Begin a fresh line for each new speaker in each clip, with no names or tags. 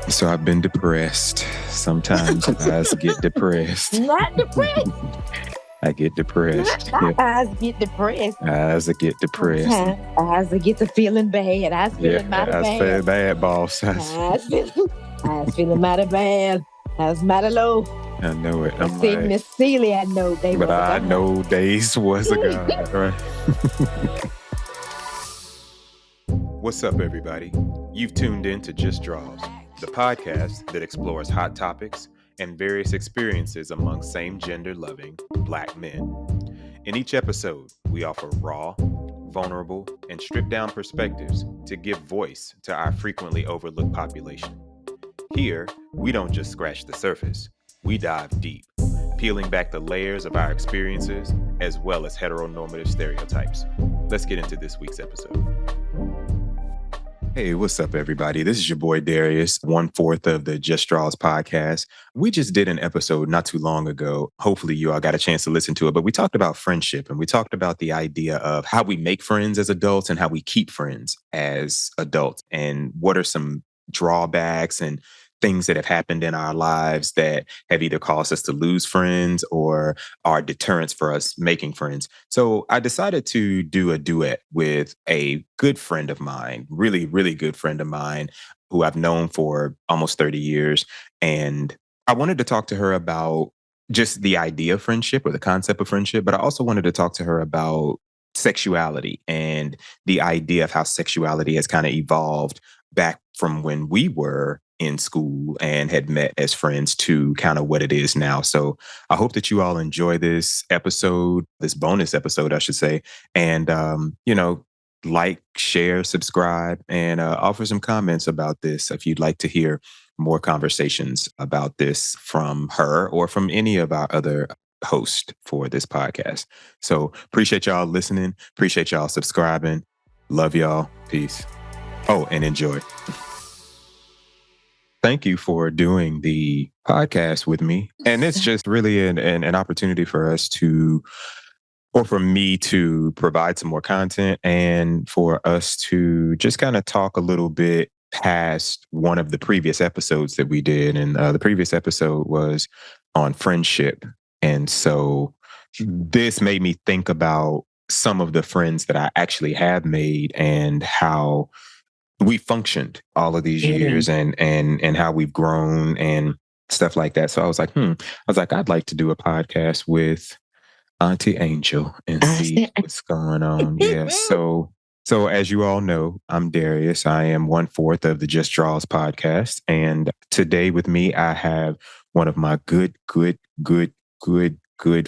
So I've been depressed. Sometimes eyes get depressed.
Not depressed.
I get depressed.
Not eyes get depressed.
Eyes that get depressed.
Sometimes eyes that get to feeling bad. Eyes feeling mighty
eyes
bad.
feel bad, boss.
Eyes feeling mighty bad. Eyes mighty low.
I know it. I'm
See,
like,
Miss Seeley, I know they
but
was
I
a God.
know days was a God, right? What's up, everybody? You've tuned in to Just Draws, the podcast that explores hot topics and various experiences among same-gender loving Black men. In each episode, we offer raw, vulnerable, and stripped-down perspectives to give voice to our frequently overlooked population. Here, we don't just scratch the surface, we dive deep, peeling back the layers of our experiences as well as heteronormative stereotypes. Let's get into this week's episode. Hey, what's up, everybody? This is your boy Darius, 1/4 of the Just Draws podcast. We just did an episode not too long ago. Hopefully you all got a chance to listen to it, but we talked about friendship and we talked about the idea of how we make friends as adults and how we keep friends as adults and what are some drawbacks and things that have happened in our lives that have either caused us to lose friends or are deterrents for us making friends. So I decided to do a duet with a good friend of mine, really, really good friend of mine who I've known for almost 30 years. And I wanted to talk to her about just the idea of friendship or the concept of friendship, but I also wanted to talk to her about sexuality and the idea of how sexuality has kind of evolved back from when we were in school and had met as friends to kind of what it is now. So I hope that you all enjoy this episode, this bonus episode, I should say. And, like, share, subscribe, and offer some comments about this if you'd like to hear more conversations about this from her or from any of our other hosts for this podcast. So appreciate y'all listening. Appreciate y'all subscribing. Love y'all. Peace. Oh, and enjoy. Thank you for doing the podcast with me. And it's just really an opportunity for us to, or for me to provide some more content and for us to just kind of talk a little bit past one of the previous episodes that we did. And the previous episode was on friendship. And so this made me think about some of the friends that I actually have made and how we functioned all of these years and how we've grown and stuff like that. So I was like, I'd like to do a podcast with Auntie Angel and see what's going on. Yeah. So as you all know, I'm Darius. I am 1/4 of the Just Draws podcast. And today with me, I have one of my good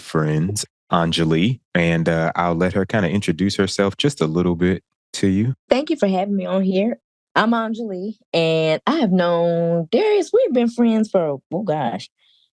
friends, Anjeleigh. And I'll let her kind of introduce herself just a little bit to you.
Thank you for having me on here. I'm Anjeleigh, and I have known Darius. We've been friends for,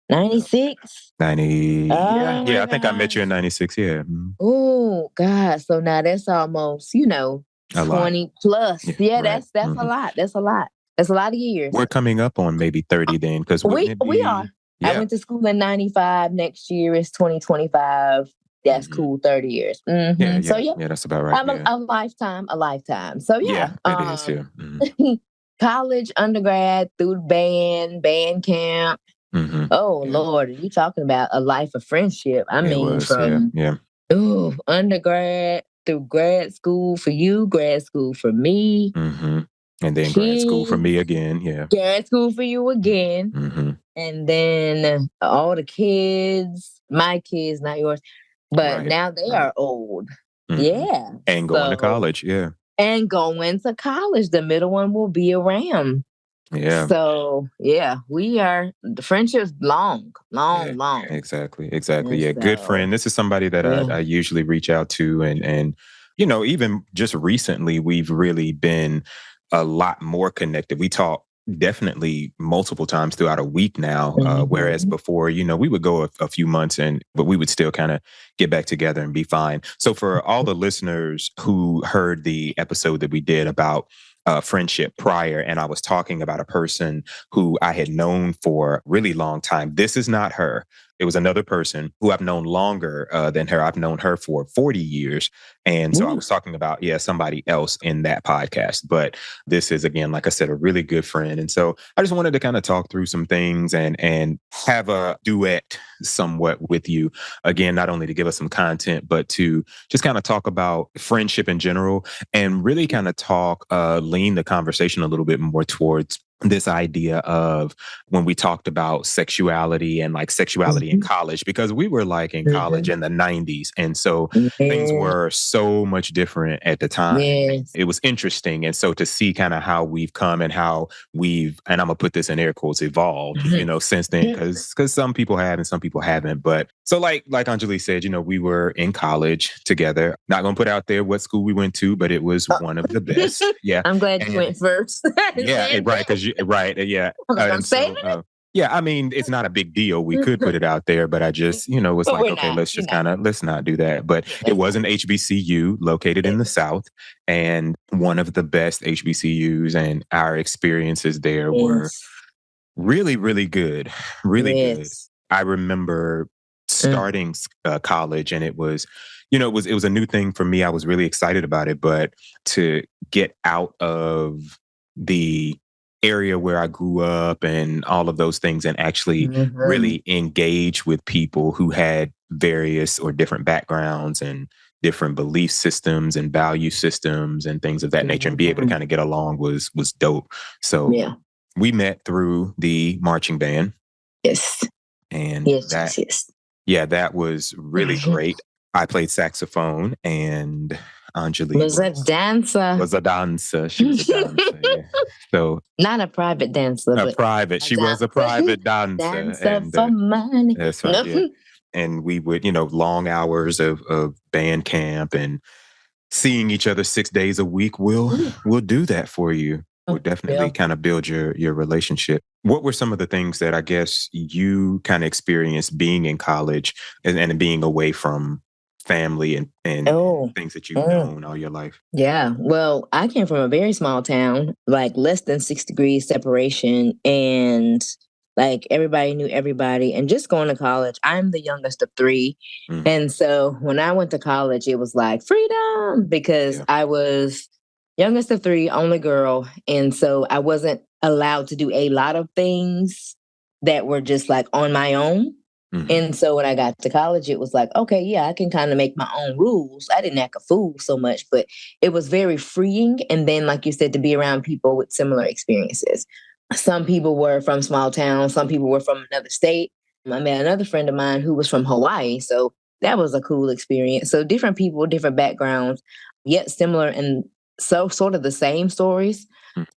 96?
90. Yeah, I think I met you in 96. Yeah.
Oh, God. So now that's almost, 20 plus. Yeah, right. That's a lot. That's a lot. That's a lot of years.
We're coming up on maybe 30 then. Because
we are. Yeah. I went to school in 95. Next year is 2025. That's cool. 30 years. Mm-hmm.
Yeah.
So
that's about right.
A lifetime. So
yeah, it is. Yeah. Mm-hmm.
College, undergrad, through band camp.
Mm-hmm.
Oh Lord, are you talking about a life of friendship? Undergrad through grad school for you, grad school for me,
and then grad school for me again. Yeah,
grad school for you again, and then all the kids, my kids, not yours. But now they are old. Yeah.
And going to college. Yeah.
And going to college. The middle one will be around.
Yeah.
So, yeah, the friendship's long.
Exactly. Yeah. So, good friend. This is somebody that I usually reach out to. And, even just recently, we've really been a lot more connected. We talk definitely multiple times throughout a week now. Whereas before, we would go a few months but we would still kind of get back together and be fine. So for all the listeners who heard the episode that we did about friendship prior, and I was talking about a person who I had known for a really long time. This is not her. it was another person who I've known longer than her. I've known her for 40 years. And so I was talking about, somebody else in that podcast. But this is, again, like I said, a really good friend. And so I just wanted to kind of talk through some things and have a duet somewhat with you. Again, not only to give us some content, but to just kind of talk about friendship in general and really kind of lean the conversation a little bit more towards this idea of when we talked about sexuality and like sexuality in college, because we were like in college in the 90s. And so things were so much different at the time.
Yes.
It was interesting. And so to see kind of how we've come and how and I'm gonna put this in air quotes, evolved, since then, because some people have and some people haven't. But so like Anjeleigh said, we were in college together. Not gonna put out there what school we went to, but it was one of the best. Yeah.
I'm glad you went first.
Yeah, right. Yeah. Yeah, I mean, it's not a big deal. We could put it out there, but I just, was like, okay, let's not do that. But it was an HBCU located in the South, and one of the best HBCUs, and our experiences there were really, really good. Really good. I remember starting college, and it was, it was a new thing for me. I was really excited about it, but to get out of the area where I grew up and all of those things and actually really engage with people who had various or different backgrounds and different belief systems and value systems and things of that nature, and be able to kind of get along was dope. So we met through the marching band.
Yes.
And that was really great. I played saxophone, and Anjeleigh
was a dancer.
She was a dancer. Yeah. So
not a private dancer, but
she was a private dancer.
Dancer for money.
That's right. Yeah. And we would, long hours of band camp and seeing each other 6 days a week. We'll do that for you. We'll definitely kind of build your relationship. What were some of the things that I guess you kind of experienced being in college and being away from family and things that you've known all your life?
Yeah. Well, I came from a very small town, like less than 6 degrees separation. And like everybody knew everybody. And just going to college, I'm the youngest of 3. And so when I went to college, it was like freedom, because I was youngest of 3, only girl. And so I wasn't allowed to do a lot of things that were just like on my own. And so when I got to college, it was like, okay, I can kind of make my own rules. I didn't act a fool so much, but it was very freeing. And then, like you said, to be around people with similar experiences. Some people were from small towns. Some people were from another state. I met another friend of mine who was from Hawaii. So that was a cool experience. So different people, different backgrounds, yet similar and so sort of the same stories.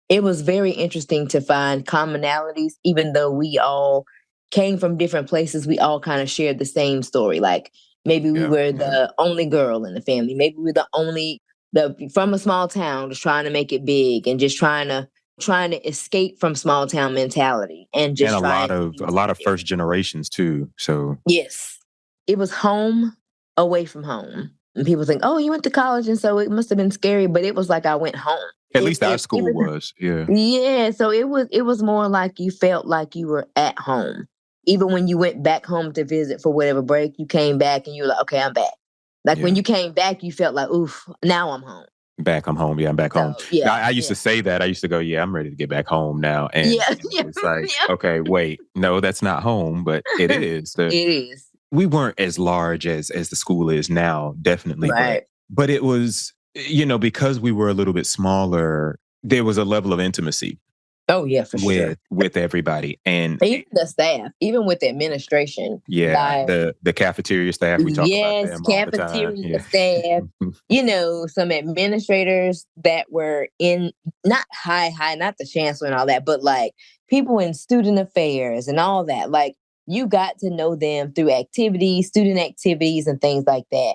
It was very interesting to find commonalities, even though we all came from different places. We all kind of shared the same story. Like maybe we were the only girl in the family. Maybe we were from a small town, just trying to make it big and just trying to escape from small town mentality and
a lot of first generations too. So
yes, it was home away from home. And people think, oh, you went to college, and so it must have been scary. But it was like I went home.
At least our school was,
yeah. So it was more like you felt like you were at home. Even when you went back home to visit for whatever break, you came back and you were like, okay, I'm back. Like when you came back, you felt like, oof, now I'm home.
I'm home. Yeah, I'm back home. Yeah, I used to say that. I used to go, I'm ready to get back home now. And it's like, okay, wait, no, that's not home, but it is.
It is.
We weren't as large as the school is now, definitely.
Right.
But it was, because we were a little bit smaller, there was a level of intimacy.
Oh, yeah, for sure.
With everybody. And
even the staff, even with the administration.
Yeah, like, the cafeteria staff, we talk about them all the time.
Yes, cafeteria staff. Some administrators that were in, not high, not the chancellor and all that, but like people in student affairs and all that. Like you got to know them through student activities and things like that.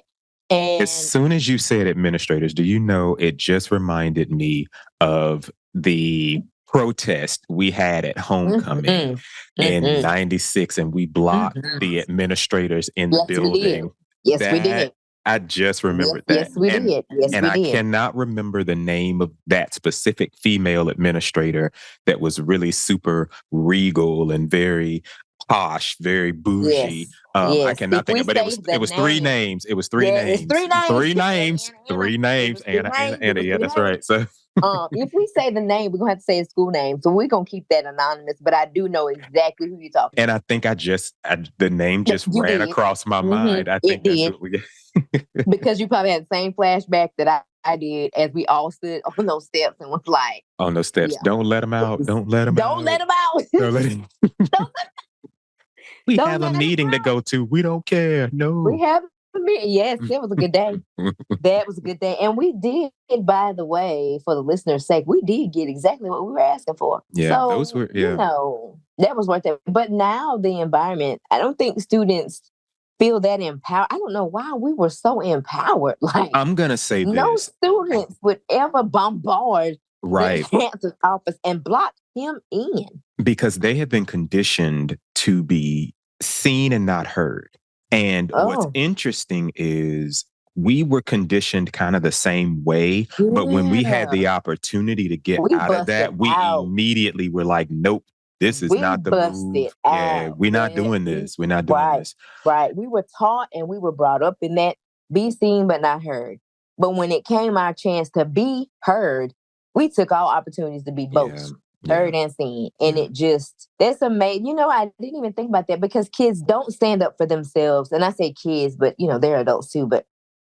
And
as soon as you said administrators, do you know, it just reminded me of the protest we had at homecoming in 96, and we blocked the administrators in the building.
We did.
I just remembered that.
Yes, we did.
I cannot remember the name of that specific female administrator that was really super regal and very posh, very bougie.
Yes.
I
Yes.
cannot
If
think
we
of, but
say
it
the
was three
name,
names. It was three
yeah, it's
names.
three names.
Three names.
Anna.
Three
It
names.
was three names. It
Anna.
was
Yeah,
three
that's
names.
right. So
If we say the name, we're gonna have to say a school name. So we're gonna keep that anonymous, but I do know exactly who you're talking
and I think the name
about.
just
You
ran
did.
across my mind. I
It
think that's
did.
what we
Because you probably had the same flashback that I did as we all stood on those steps and was like,
on those steps.
yeah,
Don't let them out. Don't let them
don't let
out.
them out.
Don't let him.
don't,
We
don't
have a
let them
meeting to
out.
go to. We don't care.
We
No.
have a meeting. Yes, it was a good day. That was a good day. And we did, by the way, for the listener's sake, we did get exactly what we were asking for.
Yeah, those
So,
were yeah.
That was worth it. But now the environment, I don't think students feel that empowered. I don't know why we were so empowered. Like,
I'm gonna say
no
this.
students would ever bombard the
Right.
chancellor's office and block him in.
Because they have been conditioned to be seen and not heard. And what's
Oh,
interesting is we were conditioned kind of the same way, but when we had
yeah.
the opportunity to get
We
out of
busted
that, we
out.
immediately were like, nope, this is
We
not the
busted
move. Yeah,
out.
we're not
And
doing this. We're not doing
right,
this.
right. We were taught and we were brought up in that be seen but not heard. But when it came our chance to be heard, we took all opportunities to be both
Yeah.
heard and seen. And
Yeah.
it just, that's amazing. I didn't even think about that because kids don't stand up for themselves. And I say kids, but they're adults too. But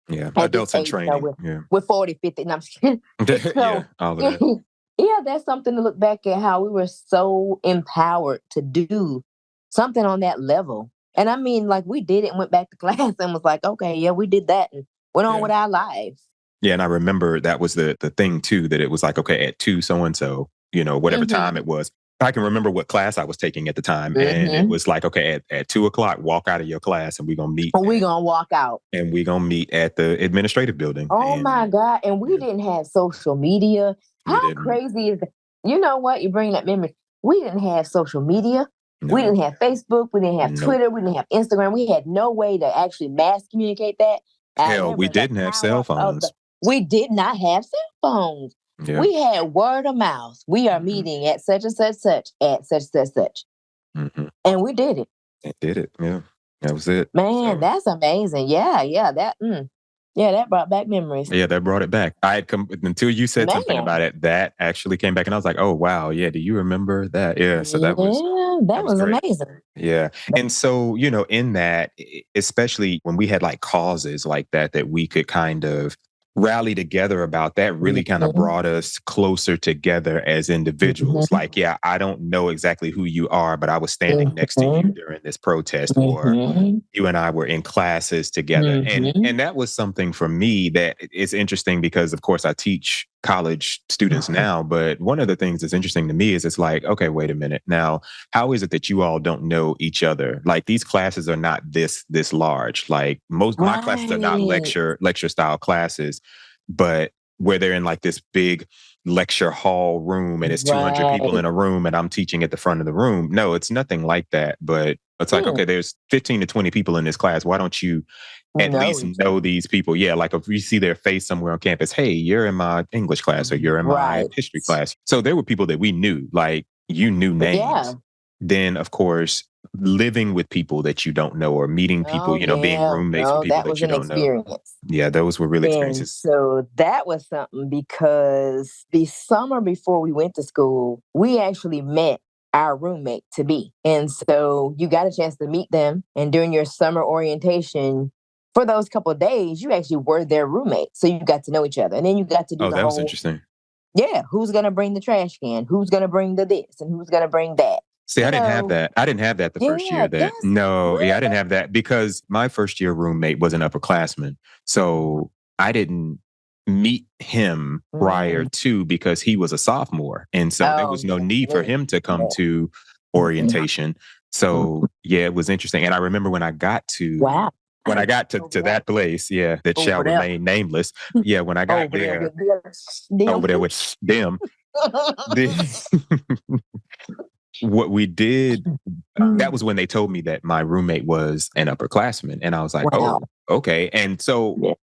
Yeah.
at this
Adults in
age,
training. Yeah.
we're 40, 50, and I'm just kidding.
Yeah.
So,
All of that.
yeah, that's something to look back at how we were so empowered to do something on that level. And I mean, like we did it and went back to class and was like, okay, yeah, we did that and went on
Yeah.
with our lives.
Yeah, and I remember that was the thing too, that it was like, okay, at 2 so and so, whatever time it was. I can remember what class I was taking at the time. And it was like, okay, at 2 o'clock, walk out of your class and we're gonna meet
We gonna walk out.
and we're gonna meet at the administrative building.
Oh my
And
God. And we
yeah,
didn't have social media.
we
How
didn't
crazy is that? You know what? You bring that memory. We didn't have social media. We
no,
didn't have Facebook. We didn't have
nope.
Twitter. We didn't have Instagram. We had no way to actually mass communicate that.
Hell, we
However, the
didn't have cell
power of
phones.
we did not have cell phones.
Yeah.
We had word of mouth. We are meeting at such and such, at such, such.
Mm-hmm.
And we did it.
It did it. Yeah. That was it.
Man,
So,
that's amazing. Yeah, that brought back memories.
yeah, that brought it back. I had come until you said something
Man.
about it. That actually came back, and I was like, "Oh wow, yeah. Do you remember that?" Yeah. So
Yeah,
that
that
was
was
great.
amazing.
Yeah. And so, in that, especially when we had like causes like that we could kind of rally together about, that really kind of brought us closer together as individuals. Like, yeah, I don't know exactly who you are, but I was standing next to you during this protest, or you and I were in classes together. And that was something for me that is interesting because of course I teach college students now, but one of the things that's interesting to me is it's like, okay, wait a minute. Now, how is it that you all don't know each other? Like these classes are not this large. Like my classes are not lecture style classes, but where they're in like this big lecture hall room and it's 200 people in a room and I'm teaching at the front of the room. No, it's nothing like that. But it's like, okay, there's 15 to 20 people in this class. Why don't you at least know these people? Yeah, like if you see their face somewhere on campus, hey, you're in my English class or you're in my history class. So there were people that we knew, like you knew names.
Yeah.
Then, of course, living with people that you don't know or meeting people, being roommates with people that you don't know. Yeah, those were real experiences.
So that was something because the summer before we went to school, we actually met our roommate to be. And so you got a chance to meet them. And during your summer orientation, for those couple of days, you actually were their roommate. So you got to know each other. And then you got to do
that was interesting.
Yeah, who's going to bring the trash can? Who's going to bring the this? And who's going to bring that?
See, I didn't have that. I didn't have that the first year. I didn't have that because my first year roommate was an upperclassman. So I didn't meet him prior to, because he was a sophomore. And so there was no need for him to come to orientation. So yeah, it was interesting. And I remember when I got to that place, that shall remain nameless. Yeah, when I got there over there with them, what we did, that was when they told me that my roommate was an upperclassman. And I was like, oh, okay. And so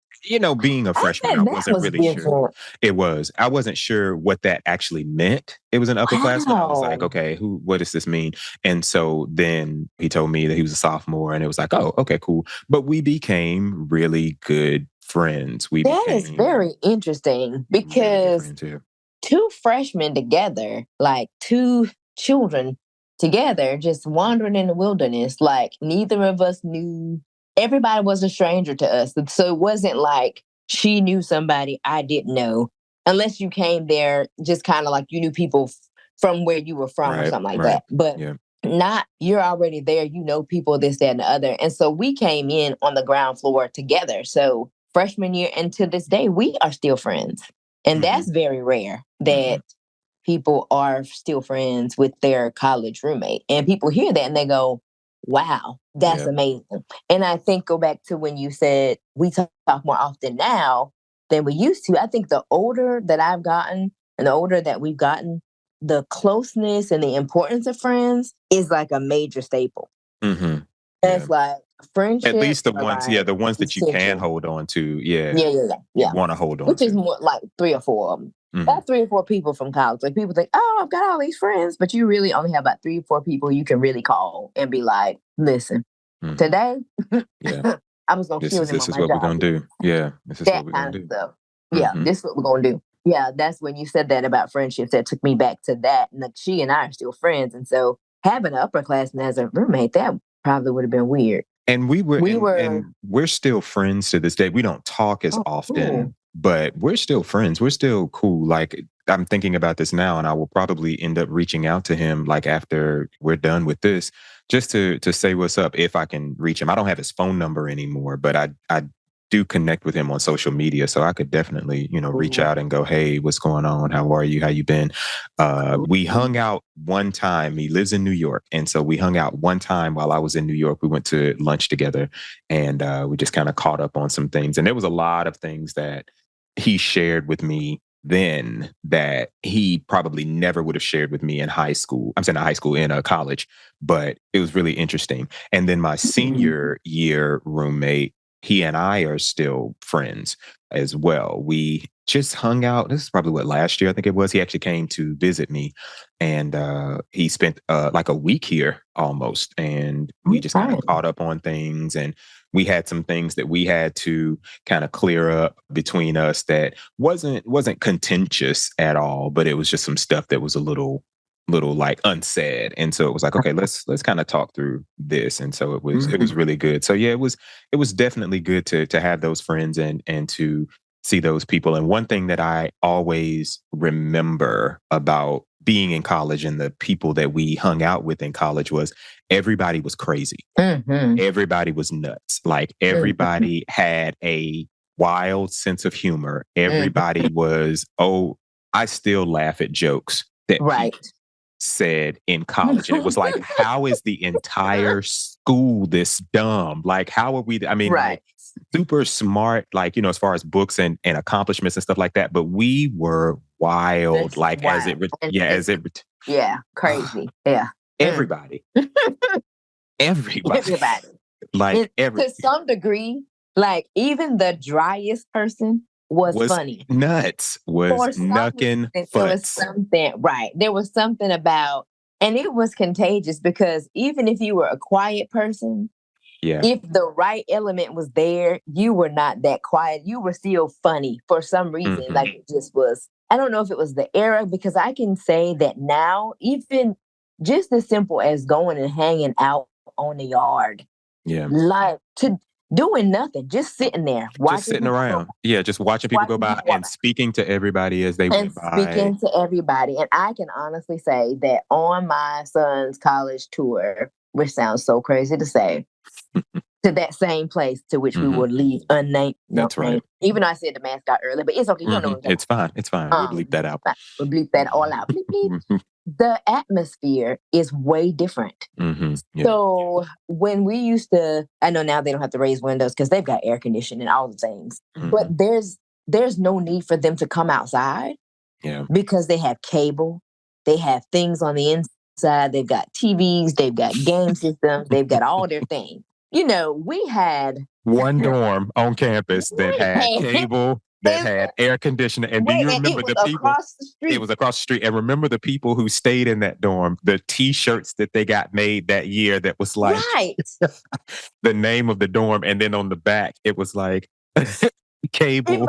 being a
I
freshman, I
bet that
wasn't
was
really sure.
different.
It was. I wasn't sure what that actually meant. It was an upperclassman. I was like,
Wow.
okay, what does this mean? And so then he told me that he was a sophomore, and it was like, oh, okay, cool. But we became really good friends. We
That is
became
very interesting
really good
because
friends. Yeah.
two freshmen together, like two children together, just wandering in the wilderness, like neither of us knew. Everybody was a stranger to us. So it wasn't like she knew somebody I didn't know, unless you came there just kind of like you knew people from where you were from or
Right.
something like
Right.
that. But
Yeah.
not, you're already there, people, this, that, and the other. And so we came in on the ground floor together. So freshman year and to this day, we are still friends. And
Mhm.
that's very rare
Mhm.
that people are still friends with their college roommate. And people hear that and they go, wow, that's
Yeah.
amazing. And I think go back to when you said we talk more often now than we used to. I think the older that I've gotten and the older that we've gotten, the closeness and the importance of friends is like a major staple.
Mhm. Yeah.
It's like
At least
friendships
the
are
ones,
like
the ones that you can
essential.
hold on to. Yeah.
Yeah, yeah, yeah,
You
yeah.
want to hold on
Which is
to.
more like three or four of them.
Mhm.
About three or four people from college. Like people think, oh, I've got all these friends, but you really only have about three or four people you can really call and be like, listen,
Mhm.
today
Yeah.
I was gonna
This
kill
is
them
this
on
is
my
what we're
job.
gonna do. Yeah. This is what
That
we're
kind
gonna
of
do.
stuff. Yeah,
Mhm.
this is what we're gonna do. Yeah, that's when you said that about friendships. That took me back to that. And like she and I are still friends. And so having an upperclassman as a roommate, that probably would have been weird.
And we were
We were,
and we're still friends to this day. We don't talk as
oh, cool.
often, but we're still friends. We're still cool. Like I'm thinking about this now, and I will probably end up reaching out to him like after we're done with this, just to say what's up if I can reach him. I don't have his phone number anymore, but I do connect with him on social media, so I could definitely reach
Cool.
out and go, hey, what's going on? How are you? How you been? We
Cool.
hung out one time. He lives in New York, and so we hung out one time while I was in New York. We went to lunch together, and we just kind of caught up on some things. And there was a lot of things that he shared with me then that he probably never would have shared with me in high school. I'm saying not high school, in college, but it was really interesting. And then my
Mhm.
senior year roommate, he and I are still friends as well. We just hung out. This is probably what, last year, I think it was. He actually came to visit me, and he spent like a week here almost. And we just kind of
Okay.
caught up on things. And we had some things that we had to kind of clear up between us that wasn't contentious at all, but it was just some stuff that was a little like unsaid. And so it was like, okay, let's kind of talk through this. And so it was
Mhm.
really good. So yeah, it was definitely good to have those friends and to see those people. And one thing that I always remember about being in college and the people that we hung out with in college was everybody was crazy.
Mhm.
Everybody was nuts. Like
Mhm.
everybody had a wild sense of humor.
Mhm.
Everybody was, oh, I still laugh at jokes that
Right.
people said in college. And it was like, how is the entire school this dumb? Like, how are we? I mean, like,
Right.
super smart, like, as far as books and accomplishments and stuff like that. But we were wild,
That's
like,
wild. And
as it,
yeah, crazy. Yeah. Mm.
everybody, everybody,
Everybody.
like,
And to some degree, like even the driest person was
was
funny.
nuts, was
For some
knucking
reason, there was
futz.
something, right. There was something about, and it was contagious because even if you were a quiet person,
Yeah.
if the right element was there, you were not that quiet. You were still funny for some reason.
Hmm.
Like it just was. I don't know if it was the era because I can say that now, even just as simple as going and hanging out on the yard,
Yeah.
like to doing nothing, just sitting there
Just
watching
sitting
people go
around. Yeah. Just watching people go
watching
by
people walk
and speaking to everybody as they
by and
went by.
speaking to everybody. And I can honestly say that on my son's college tour, which sounds so crazy to say, to that same place to which we
Hmm.
will leave unnamed, no
That's
name.
right.
Even though I said the mascot earlier, but it's okay. You don't know
Hmm.
what I'm talking
It's fine. It's fine. We'll
about.
bleep that out.
Fine. We'll bleep that all out. Bleep, bleep. The atmosphere is way different.
Hmm. Yeah.
So when we used to, I know now they don't have to raise windows because they've got air conditioning and all the things, but
Hmm.
there's no need for them to come outside
Yeah.
because they have cable, they have things on the inside, they've got TVs, they've got game systems, they've got all their things. We had
one dorm on campus that had cable, that had air conditioning. And do you
and it
remember
was
the people?
across the street.
It was across the street. And remember the people who stayed in that dorm, the T-shirts that they got made that year that was like
Right.
the name of the dorm. And then on the back, it was like cable,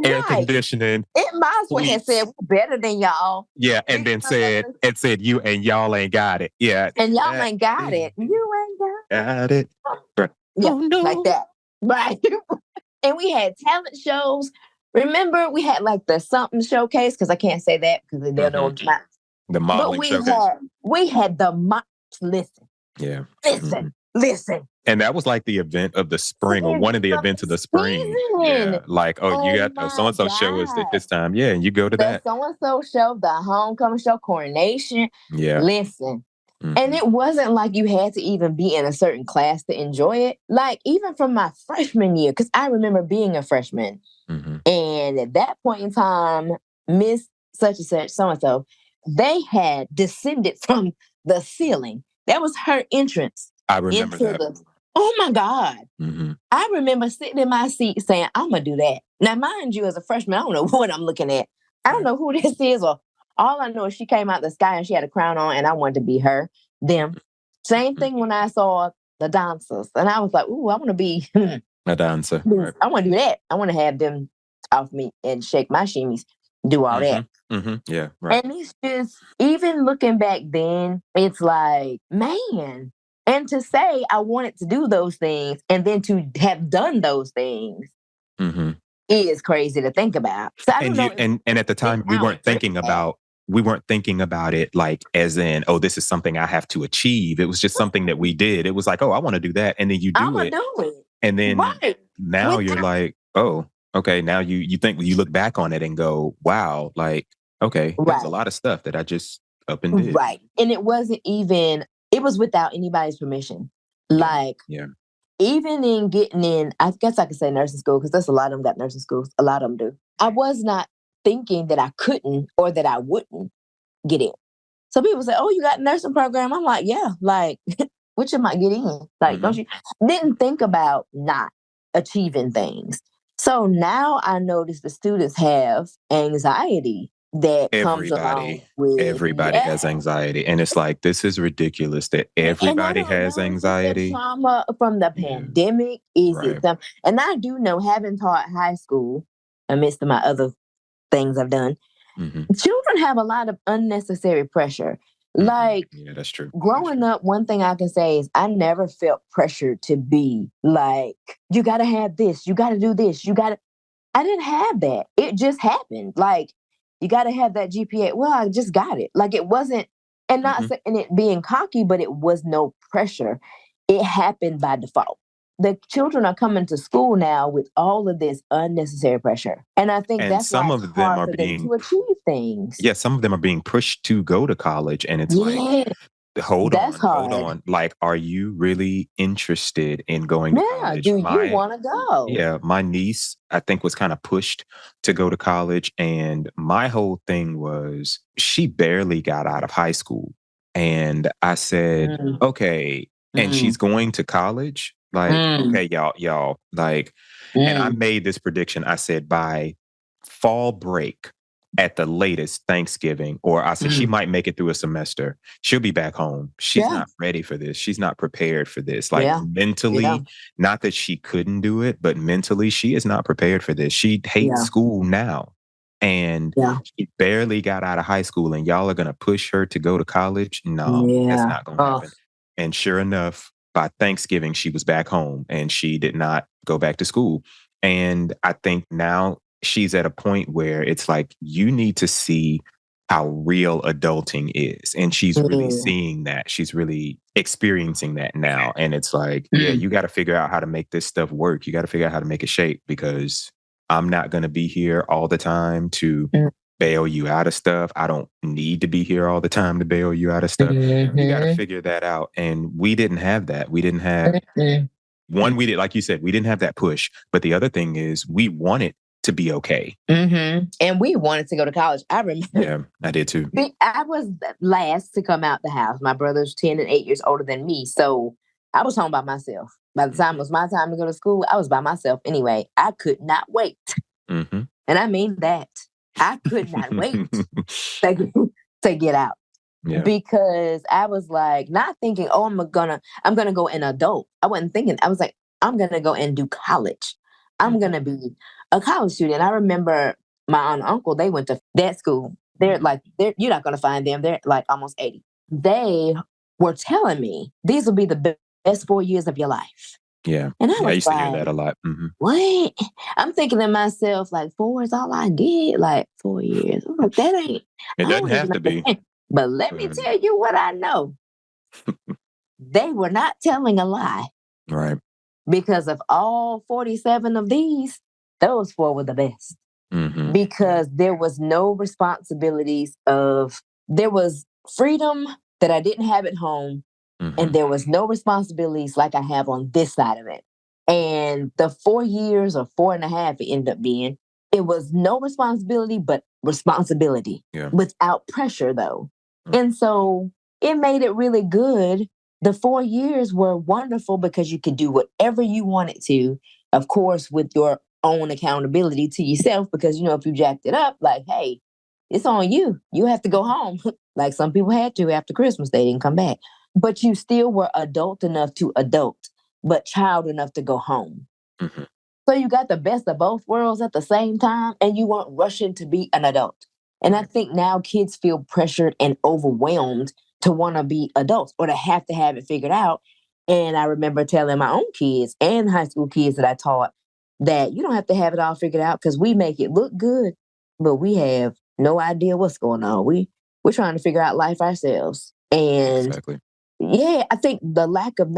air
Right.
conditioning.
It might as well have said we're better than y'all.
Yeah, and then said you and y'all ain't got it. Yeah.
And y'all ain't got it. You ain't
got it.
Yeah,
Oh, no.
like that. Right. And we had talent shows. Remember, we had like the something showcase, because I can't say that because they'll know my.
The modeling
But
showcase.
we had the listen.
Yeah.
Listen.
And that was like the event of the spring, or one of the events of the spring. Yeah. Like, you got the so-and-so show is at this time. Yeah, and you go to
the
that.
so-and-so show, the homecoming show, coronation.
Yeah.
Listen. And it wasn't like you had to even be in a certain class to enjoy it. Like, even from my freshman year, because I remember being a freshman. And at that point in time, Miss such and such, so-and-so, they had descended from the ceiling. That was her entrance.
I remember that.
Oh my God. I remember sitting in my seat saying, I'm going to do that. Now, mind you, as a freshman, I don't know what I'm looking at. I don't know who this is, or all I know is she came out the sky and she had a crown on and I wanted to be them. Same thing when I saw the dancers. And I was like, ooh, I want to be
a dancer.
Right. I want to do that. I want to have them off me and shake my shimmies, do all that.
Yeah, right.
And it's just, even looking back then, it's like, man. And to say I wanted to do those things and then to have done those things is crazy to think about. So I don't know.
And at the time, we weren't thinking about it like as in, oh, this is something I have to achieve. It was just something that we did. It was like, oh, I want to do that. And then you do it. And then now you're like, oh, okay. Now you think, you look back on it and go, wow, like, okay, there's a lot of stuff that I just up and did.
Right. And it wasn't even, it was without anybody's permission. Like, even in getting in, I guess I could say nursing school, because there's a lot of them got nursing schools. A lot of them do. I was not thinking that I couldn't or that I wouldn't get in. So people say, oh, you got a nursing program? I'm like, yeah, like, which I might get in. Like, don't you? Didn't think about not achieving things. So now I notice the students have anxiety that comes along with
everybody has anxiety, and it's like, this is ridiculous that everybody has anxiety.
The trauma from the pandemic is it? And I do know, having taught high school amidst my other things I've done, children have a lot of unnecessary pressure. Like,
that's true.
Growing up, one thing I can say is I never felt pressured to be like, you got to have this, you got to do this, I didn't have that. It just happened. Like, you got to have that GPA. Well, I just got it. Like, it wasn't, and not saying it being cocky, but it was no pressure. It happened by default. The children are coming to school now with all of this unnecessary pressure. And I think that's
some
why
of them are being
to achieve things.
Yeah, some of them are being pushed to go to college, and it's like, hold on. Like, are you really interested in going to college?
Do you want to go?
Yeah, my niece, I think, was kind of pushed to go to college. And my whole thing was, she barely got out of high school. And I said, okay, and she's going to college? Like, okay, y'all, like, and I made this prediction. I said, by fall break, at the latest Thanksgiving, or I said she might make it through a semester. She'll be back home. She's not ready for this. She's not prepared for this. Like, mentally, not that she couldn't do it, but mentally she is not prepared for this. She hates school now. And she barely got out of high school, and y'all are going to push her to go to college? No, that's not going to happen. And sure enough, by Thanksgiving, she was back home and she did not go back to school. And I think now she's at a point where it's like, you need to see how real adulting is. And she's really seeing that. She's really experiencing that now. And it's like, you got to figure out how to make this stuff work. You got to figure out how to make it shape, because I'm not going to be here all the time to bail you out of stuff. I don't need to be here all the time to bail you out of stuff. You got to figure that out. And we didn't have that. We didn't have one. We did, like you said, we didn't have that push. But the other thing is, we wanted to be okay.
And we wanted to go to college. I remember.
Yeah, I did too.
I was the last to come out the house. My brother's 10 and 8 years older than me. So I was home by myself. By the time it was my time to go to school, I was by myself anyway. I could not wait.
Mm-hmm.
And I mean that. I could not wait to get out.
Yeah.
Because I was like, not thinking, oh, I'm gonna go an adult. I wasn't thinking. I was like, I'm gonna go and do college. I'm gonna be a college student. I remember my aunt and uncle, they went to that school. They're you're not gonna find them. They're like almost 80. They were telling me these will be the best 4 years of your life.
Yeah.
And I
I
was
used to hear
like,
that a lot. Mm-hmm.
what? I'm thinking to myself, like, 4 is all I did, like 4 years. I'm like, that ain't,
It
I
doesn't
don't
have
even
to be.
understand. But let me tell you what I know. They were not telling a lie.
Right.
Because of all 47 of these, those 4 were the best.
Mm-hmm.
Because there was no responsibilities there was freedom that I didn't have at home.
Mm-hmm.
And there was no responsibilities like I have on this side of it. And the 4 years or 4.5 it ended up being, it was no responsibility, but responsibility without pressure though. Mm-hmm. And so it made it really good. The 4 years were wonderful because you could do whatever you wanted to, of course, with your own accountability to yourself, because, if you jacked it up, like, hey, it's on you. You have to go home. Like some people had to after Christmas, they didn't come back. But you still were adult enough to adult, but child enough to go home. Mm-hmm. So you got the best of both worlds at the same time, and you weren't rushing to be an adult. And I think now kids feel pressured and overwhelmed to want to be adults or to have it figured out. And I remember telling my own kids and high school kids that I taught that you don't have to have it all figured out because we make it look good, but we have no idea what's going on. We're trying to figure out life ourselves. And
exactly.
Yeah, I think the lack of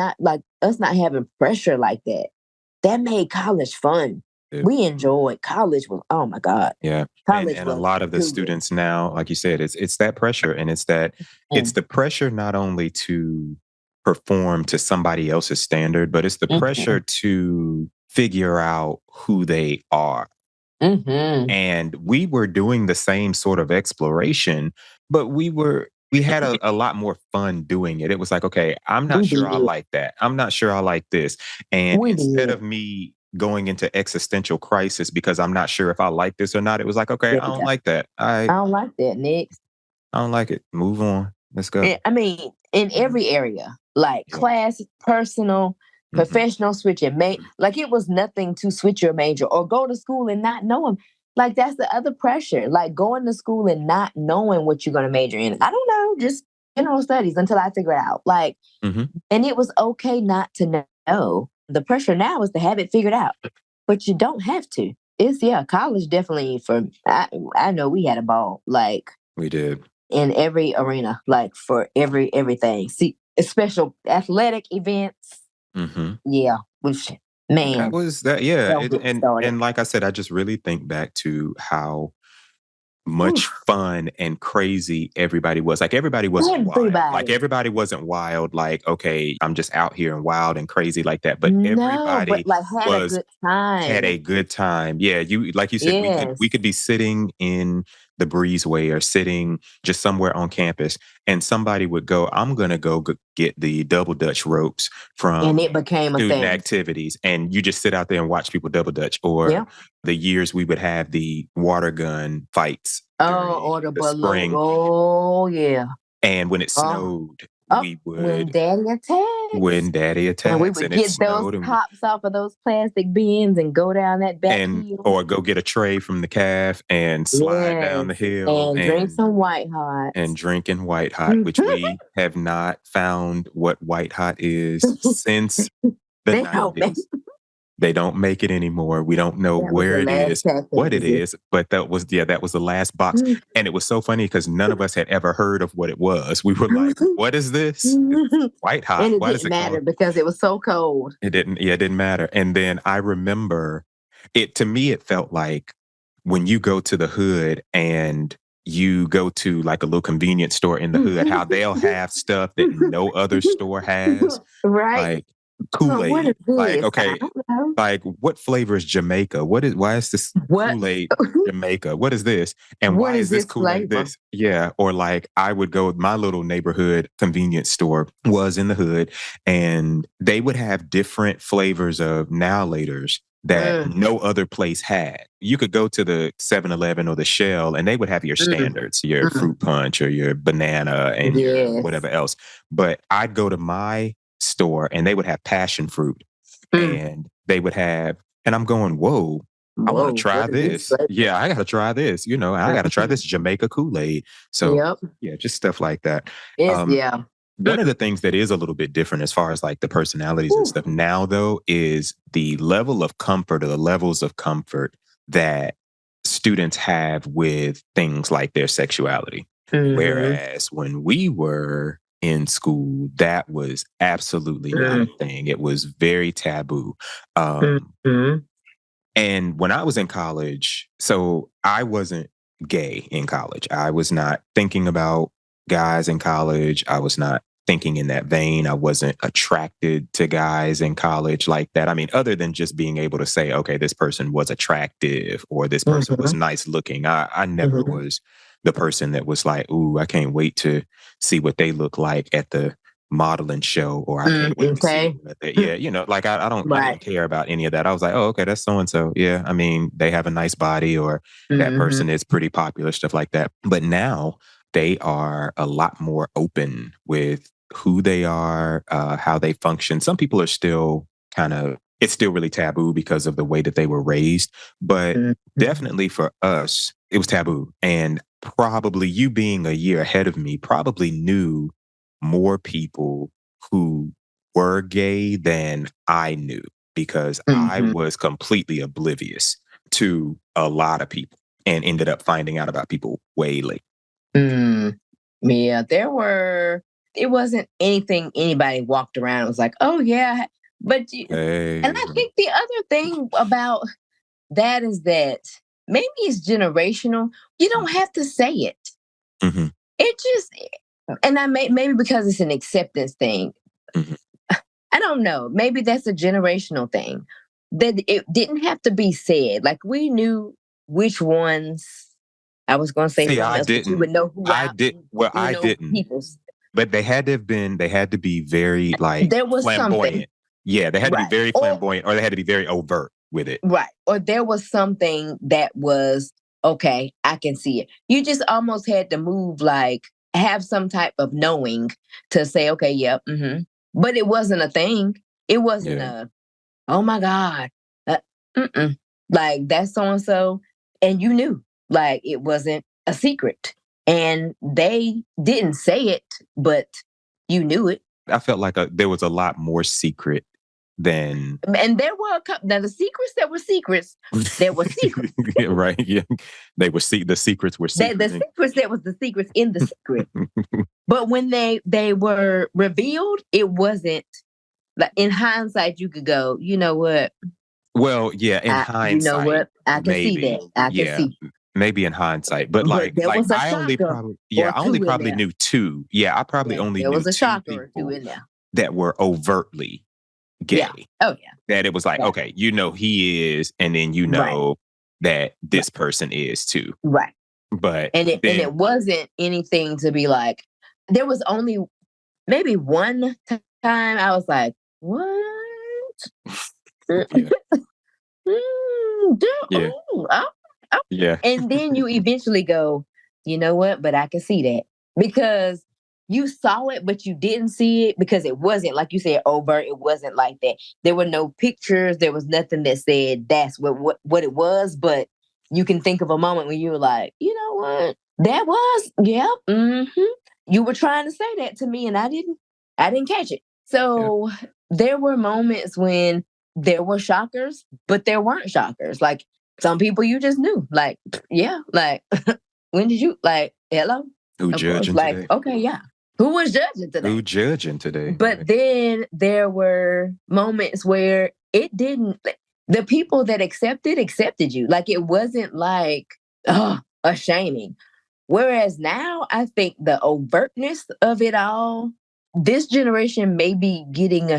us not having pressure like that made college fun. Yeah. We enjoyed college. Oh my God.
Yeah.
College
and a lot of the students now, like you said, it's that pressure. And it's the pressure not only to perform to somebody else's standard, but it's the pressure to figure out who they are. Mm-hmm. And we were doing the same sort of exploration, but we had a lot more fun doing it. It was like, okay, I'm not sure I like that. I'm not sure I like this. And instead of me going into existential crisis because I'm not sure if I like this or not, it was like, okay, I don't like that. I
don't like that, Nick.
I don't like it. Move on. Let's go.
I mean, in every area, like class, personal, professional, switch your major. Like it was nothing to switch your major or go to school and not know them. Like that's the other pressure. Like going to school and not knowing what you're going to major in. I don't know, just general studies until I figure it out. Like, and it was okay not to know. The pressure now is to have it figured out, but you don't have to. It's college definitely I know we had a ball. Like
we did.
In every arena, like for everything. See, special athletic events. Mm-hmm. Yeah, which man,
that was that. Yeah, and like I said, I just really think back to how much fun and crazy everybody was. Like everybody wasn't wild. Like everybody wasn't wild. Like okay, I'm just out here and wild and crazy like that. But everybody had a good time. Yeah, you like you said, we could be sitting in the breezeway or sitting just somewhere on campus, and somebody would go, "I'm gonna go get the double dutch ropes from
and it became
student activities," and you just sit out there and watch people double dutch. Or the years we would have the water gun fights.
Or the
spring.
Oh yeah.
And when it snowed, we would
when Daddy attacks, and we would get those tops off of those plastic bins and go down that back hill,
or go get a tray from the calf and slide down the hill
and drink some White Hot
and drinking White Hot, which we have not found what White Hot is since the 90s. They don't make it anymore. We don't know where it is, what it is, but that was the last box. And it was so funny because none of us had ever heard of what it was. We were like, what is this? White Hot.
And it didn't matter because it was so cold.
It didn't matter. And then I remember to me, it felt like when you go to the hood and you go to like a little convenience store in the hood, how they'll have stuff that no other store has.
Right.
Like,
Oh, what is
Kool-Aid. Like,
this? I
okay,
don't know.
like what flavor is Jamaica? Why is this
What
Kool-Aid Jamaica? What is this? And
what
why
is
is this
this
Kool-Aid
flavor?
this? Yeah. Or like I would go, my little neighborhood convenience store was in the hood, and they would have different flavors of now laters that
Mm,
no other place had. You could go to the 7-Eleven or the Shell and they would have your
mm,
standards, your
mm.
fruit punch or your banana and your
Yes.
whatever else. But I'd go to my store and they would have passion fruit,
Mm.
and they would have, and I'm going, whoa, I want to
Whoa,
try
what is this
this.
flavor?
Yeah, I got to try this. I got to try
Mhm.
this Jamaica Kool-Aid. So
Yep.
yeah, just stuff like that.
It's
Um,
yeah.
one of the things that is a little bit different as far as like the personalities and
Whew.
stuff now, though, is the level of comfort or the levels of comfort that students have with things like their sexuality.
Mhm.
Whereas when we were in school, that was absolutely not
Mm,
a thing. It was very taboo.
mhm.
And when I was in college, so I wasn't gay in college. I was not thinking about guys in college. I was not thinking in that vein. I wasn't attracted to guys in college like that. I mean, other than just being able to say, okay, this person was attractive or this person was
Mhm.
nice looking. I never
Mhm.
was the person that was like, ooh, I can't wait to see what they look like at the modeling show, or I
Mm,
can't wait to see
okay.
what yeah, like I
Right.
didn't care about any of that. I was like, oh, okay, that's so and so. Yeah, I mean, they have a nice body, or that
Mhm.
person is pretty popular, stuff like that. But now they are a lot more open with who they are, how they function. Some people are still kind of, it's still really taboo because of the way that they were raised, but
Mhm.
definitely for us, it was taboo. And probably you being a year ahead of me probably knew more people who were gay than I knew, because I
Mhm.
was completely oblivious to a lot of people and ended up finding out about people way late.
Mm. Yeah, it wasn't anything anybody walked around and was like, "Oh, yeah." But and
Hey.
I think the other thing about that is that maybe it's generational. You don't have to say it.
Mhm,
It just and maybe because it's an acceptance thing.
mhm.
I don't know. Maybe that's a generational thing. That it didn't have to be said. Like we knew which ones I was gonna say
See,
something
I
else, but you would
didn't.
know who
I did well,
you
I
know
didn't.
people's
But they had to be very, like,
there was something.
flamboyant. Yeah, they had to be
Right.
very flamboyant, or they had to be very overt with it.
Or there was something that was okay, I can see it. You just almost had to move like have some type of knowing to say, okay, yep, but it wasn't a thing. It wasn't
Yeah.
a oh my God. Uh, mm-mm. Like that's so and so. And you knew, like it wasn't a secret. And they didn't say it, but you knew it.
I felt like, there was a lot more secret than
And there were a couple, now the secrets that were secrets, there were secrets.
Yeah, right, yeah. The secrets were
The
secret and
secrets that was the secrets in the secret. But when they were revealed, it wasn't like in hindsight, you could go, you know what?
Well, yeah, in
You know
hindsight,
what? I can see
maybe.
that. I can
Yeah,
see.
maybe in hindsight, but,
But there was a
I only
shocker
probably
or
yeah, I only
two in
probably
there.
knew 2. Yeah, I probably
Yeah,
only
there
knew
was a
2
shocker or two
people
in there.
that were overtly
Yeah.
gay.
Oh yeah.
That it was like,
Yeah.
okay, he is, and then
Right.
that
Right.
this person is too.
Right.
But
And
then
it wasn't anything to be like. There was only maybe one time I was like, what?
yeah, yeah,
Oh, oh.
yeah,
And then you eventually go, you know what? But I can see that because you saw it, but you didn't see it because it wasn't like you said overt. It wasn't like that. There were no pictures. There was nothing that said that's what it was. But you can think of a moment when you were like, you know what? That was yeah. You were trying to say that to me, and I didn't catch it.
yeah.
So there were moments when there were shockers, but there weren't shockers. Like some people you just knew, like, yeah, like, when did you, like, hello?
Who
Of course,
judging
like,
today?
okay, yeah. Who was judging
Who
today?
judging today?
But
Right.
then there were moments where it didn't, like, the people that accepted you. Like, it wasn't like, oh, a shaming. Whereas now, I think the overtness of it all this generation may be getting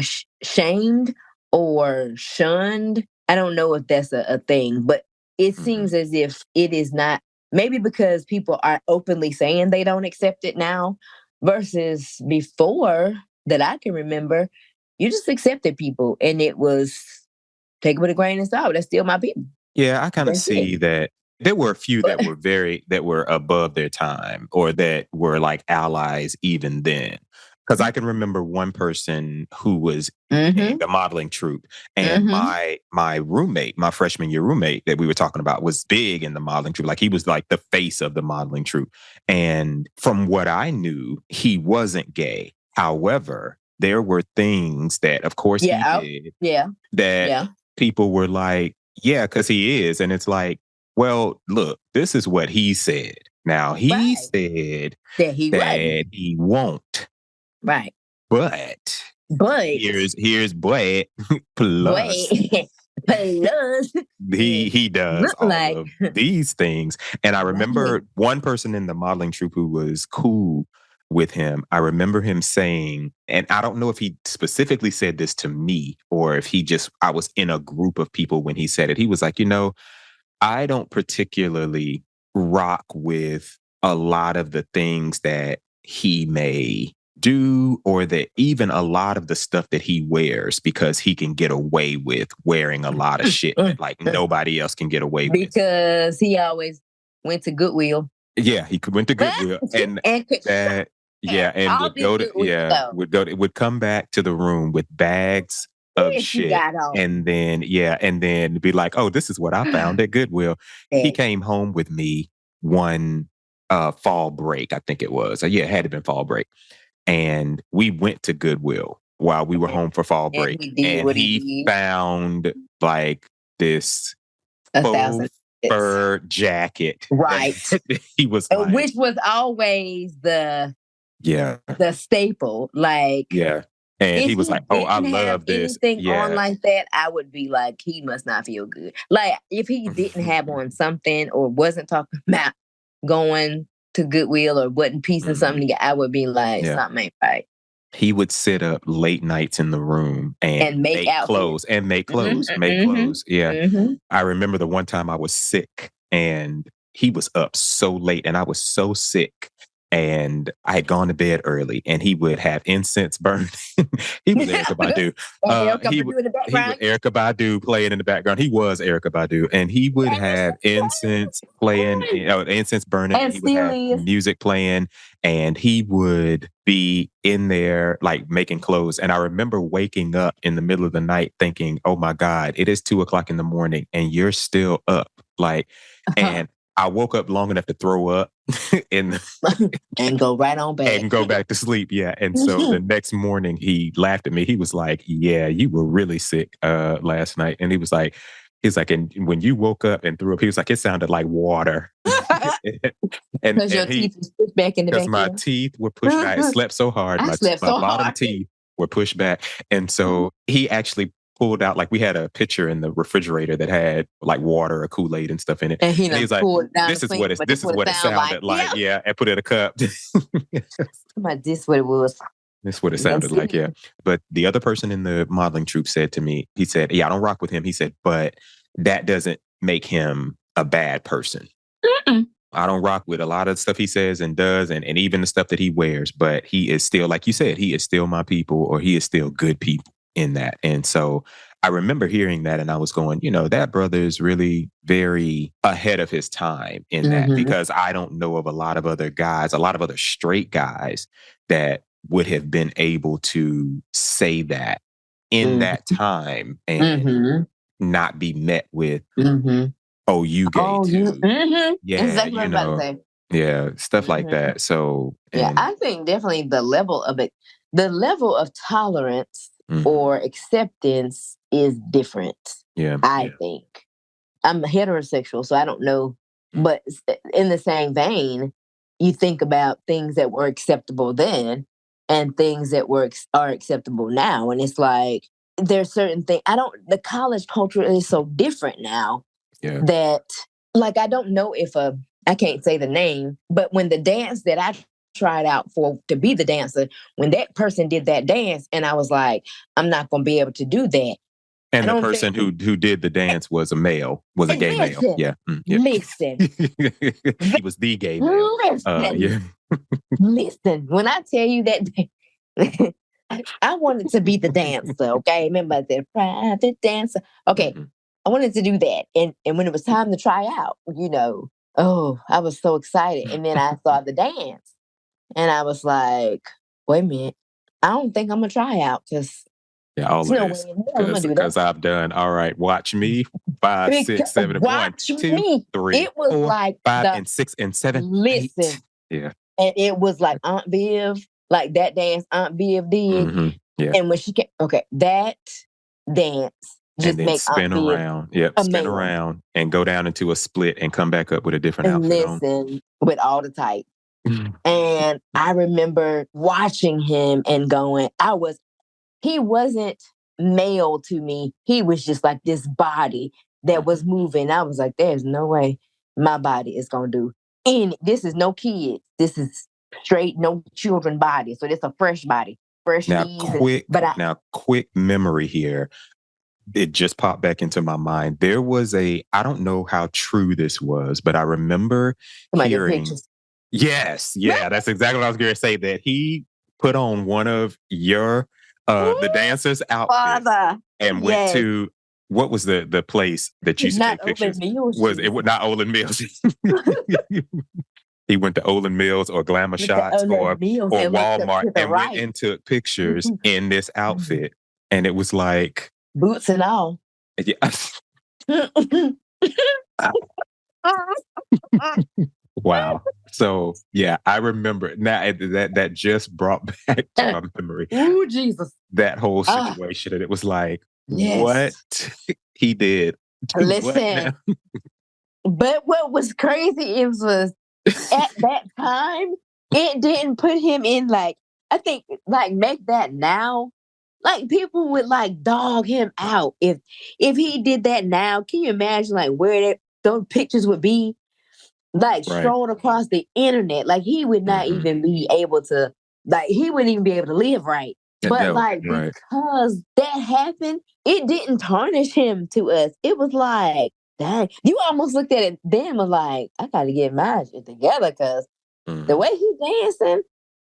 shamed or shunned. I don't know if that's a thing, but it seems as if it is not, maybe because people are openly saying they don't accept it now versus before that I can remember, you just accepted people and it was take it with a grain of salt. That's still my people.
Yeah, I kind of
That's it.
see that there were a few that were that were above their time or that were like allies even then. Because I can remember one person who was in the modeling troupe, and my roommate, my freshman year roommate that we were talking about, was big in the modeling troupe. Like he was like the face of the modeling troupe. And from what I knew, he wasn't gay. However, there were things that, of course, he did that people were like, yeah, because he is. And it's like, well, look, this is what he said. Now, he said
that
he won't.
Right.
But here's but plus.
Plus.
He does all of these things. And I remember one person in the modeling troupe who was cool with him. I remember him saying, and I don't know if he specifically said this to me or if I was in a group of people when he said it. He was like, I don't particularly rock with a lot of the things that he may do or that even a lot of the stuff that he wears because he can get away with wearing a lot of shit that like nobody else can get away with.
Because he always went to Goodwill.
Yeah, he went to Goodwill and would come back to the room with bags of shit. And then be like, oh, this is what I found at Goodwill. He came home with me one fall break, I think it was. Yeah, it had to been fall break. And we went to Goodwill while we were home for fall break. And he found like this faux fur jacket.
Right.
He was like,
which was always the staple. Like,
yeah. And he was like, oh, I love this.
Anything on like that, I would be like, he must not feel good. Like, if he didn't have on something or wasn't talking about going to Goodwill or wasn't piecing something, I would be like, something ain't right.
He would sit up late nights in the room and make clothes. Yeah. I remember the one time I was sick and he was up so late and I was so sick. And I had gone to bed early, and he would have incense burning. He was Erykah Badu. He was Erykah Badu playing in the background. He was Erykah Badu, and he would have incense playing, incense burning. And he would have music playing, and he would be in there like making clothes. And I remember waking up in the middle of the night thinking, "Oh my God, it is 2:00 in the morning, and you're still up!" Like, and I woke up long enough to throw up and
go right on back
and go back to sleep. Yeah. And so the next morning he laughed at me. He was like, yeah, you were really sick last night. And he's like, and when you woke up and threw up, he was like, it sounded like water. and
because your teeth was pushed back in the back.
Because my teeth were pushed back. I slept so hard. My bottom teeth were pushed back. And so he actually pulled out, like we had a pitcher in the refrigerator that had like water or Kool-Aid and stuff in it.
And he was like,
this is what it sounded like. Yeah. And put it in a cup.
This what it was.
That's what it sounded like, yeah. But the other person in the modeling troupe said to me, he said, yeah, I don't rock with him. He said, but that doesn't make him a bad person. I don't rock with a lot of stuff he says and does, and even the stuff that he wears, but he is still, like you said, he is still my people, or he is still good people in that. And so I remember hearing that and I was going, that brother is really very ahead of his time in that, because I don't know of a lot of other guys, a lot of other straight guys that would have been able to say that in that time and not be met with, oh, you gay too. Yeah,
exactly what I'm about to say.
Yeah, stuff like that. So
I think definitely the level of tolerance or acceptance is different.
Yeah.
I think. I'm heterosexual, so I don't know. But in the same vein, you think about things that were acceptable then and things that are acceptable now. And it's like, there's certain things. The college culture is so different now that, like, I don't know if I can't say the name, but when the dance that I tried out to be the dancer, when that person did that dance, and I was like, I'm not gonna be able to do that.
And the person who did the dance was a male, was a gay male. Yeah. Yeah.
Listen.
He was the gay male. Yeah.
Listen, when I tell you that I wanted to be the dancer, okay? Remember I said private dancer. Okay. I wanted to do that. And when it was time to try out, oh, I was so excited. And then I saw the dance. And I was like, wait a minute. I don't think I'm gonna try out because
yeah, all of this. Because I've done all right. Watch me 5, 6, 7, 1, 2, 3,
it was
4,
like
5, and 6, and 7.
Listen,
8. Yeah,
and it was like Aunt Viv, like that dance Aunt Viv did.
Yeah,
and when she came, that dance just make
spin
Aunt
around. Yep, spin around and go down into a split and come back up with a different outfit on.
With all the tights. And I remember watching him and going, he wasn't male to me. He was just like this body that was moving. I was like, there's no way my body is going to do any. This is no kids. This is straight, no children body. So this a fresh body. Fresh
quick memory here. It just popped back into my mind. There was I don't know how true this was, but I remember hearing. Yes. Yeah, that's exactly what I was going to say, that he put on one of your the dancer's outfits and went to, what was the place that you used to take pictures? Was it not Olin Mills? He went to Olin Mills or Glamour Shots or Walmart and went and took pictures in this outfit. And it was like
boots and all.
Yeah. Wow. So yeah, I remember now that just brought back to my memory.
Oh, Jesus.
That whole situation. And it was like, what he did.
Listen. But what was crazy was at that time, it didn't put him in I think make that now. Like people would dog him out if he did that now. Can you imagine where those pictures would be? Strewn across the internet. He would not even be able to, he wouldn't even be able to live right. But because that happened, it didn't tarnish him to us. It was like, dang, you almost looked at it then and was like, I gotta get my shit together because the way he dancing,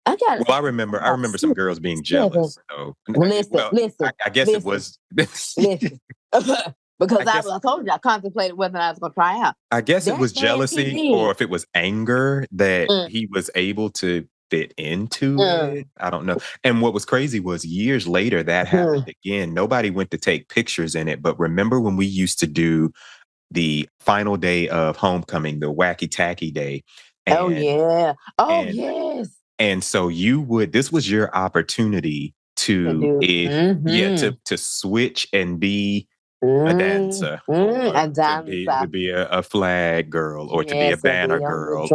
Well, I remember some girls being jealous. So.
Listen.
I guess it was.
Listen. Because I told you, I contemplated whether I was going to try out.
I guess it was jealousy or if it was anger that he was able to fit into it. I don't know. And what was crazy was years later that happened again. Nobody went to take pictures in it. But remember when we used to do the final day of homecoming, the wacky tacky day.
Yes.
And so this was your opportunity to switch and be a dancer, to be a flag girl, or to be a banner girl,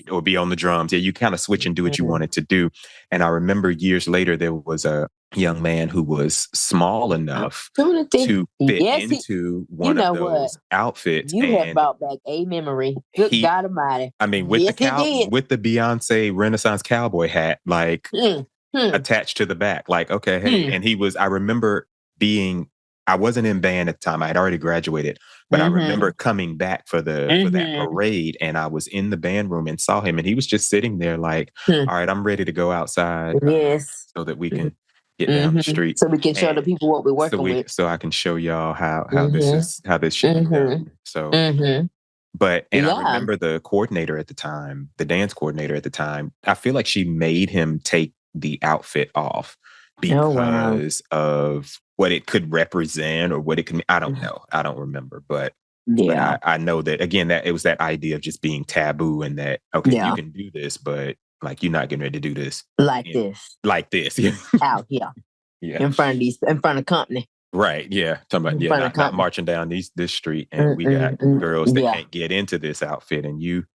or be on the drums. Yeah, you kind of switch and do what you wanted to do. And I remember years later, there was a young man who was small enough to fit into one of those outfits.
You have brought back a memory. Good God Almighty!
I mean, with the Beyonce Renaissance cowboy hat, attached to the back, and he was. I remember being. I wasn't in band at the time. I had already graduated, but I remember coming back for that parade, and I was in the band room and saw him, and he was just sitting there all right, I'm ready to go outside. So that we can get down the street.
So we can show the people what we're working with.
So I can show y'all how this should be done. So, but I remember the coordinator at the time, the dance coordinator at the time, I feel like she made him take the outfit off because of what it could represent or what it can. I don't know. I don't remember, but I know that again, that it was that idea of just being taboo and that, you can do this, but you're not getting ready to do this like this
out here in front of company.
Right. Yeah. Talking about not marching down this street and we got girls that can't get into this outfit and you.